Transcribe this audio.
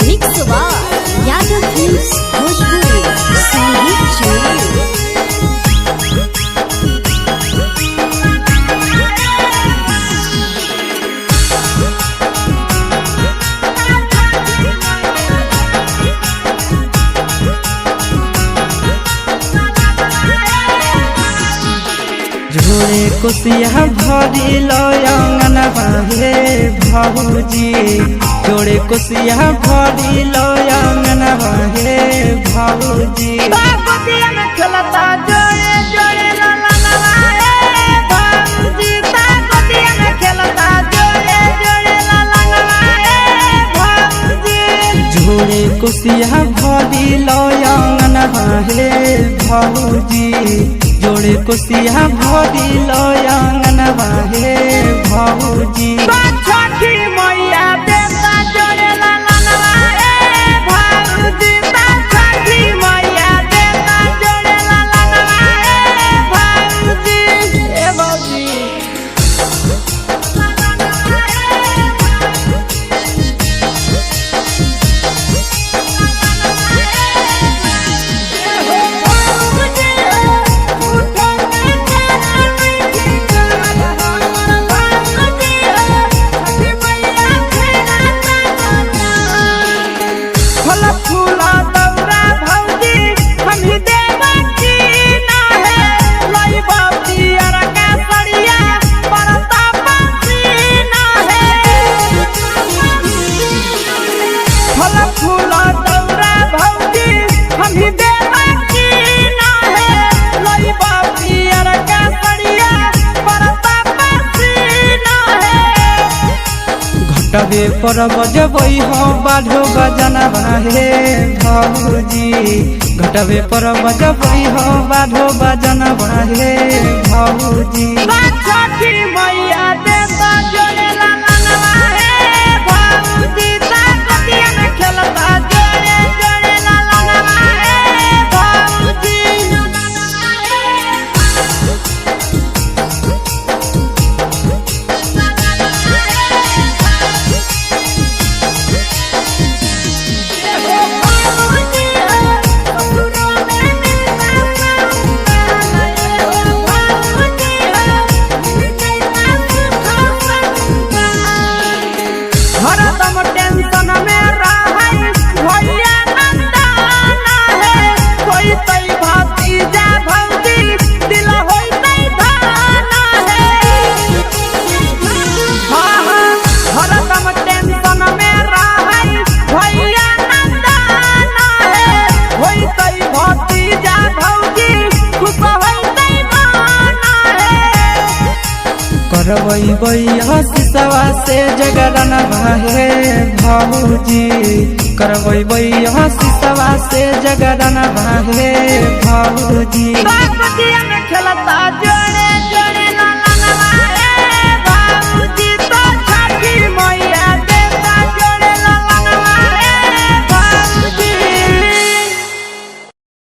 Mix by Yadav films Bhojpuri संगीत जोड़ी। झोरे कुसिया भरी लयंगन बाहे भाऊजी, जोड़े कुसिया भरी लयंगन बाहे भाऊजी। बागोतिया में खेलता जोड़े जोड़े ललनवा ए भाऊजी, बागोतिया में खेलता जोड़े जोड़े ललनवा ए भाऊजी। झोरे कुसिया भरी लयंगन बाहे भाऊजी, जोड़े कुसिया भरी लयंगन बाहे भाऊजी। छठी मैया देवता जोड़े ललनवा ए भाऊजी, छठी मैया देवता जोड़े ललनवा ए भाऊजी। ए भाऊजी घटबे पर बजबई हो बाढ़ो बजना बाहे भाऊजी, घटबे पर बजबई हो बाढ़ो बजना बाहे भाऊजी। छठी मैया देवता जोड़े ललनवा ए भाऊजी, बागोतिया में खेलता जोड़े जोड़े ललनवा ए भाऊजी। हरदम टेंशन में रहई भैया नंदाना है, कोई तई भतीजा भौजी दिल होई तई धाना है। हाँ हाँ हरदम टेंशन में रहई भैया नंदाना है, कोई तई भतीजा भौजी खुश होई तई माना है। करबई बैया सिसवा से जगरन बाहे भाऊजी, करबई बैया सिसवा से जगरन बाहे भाऊजी। बागोतिया में खेलता जोड़े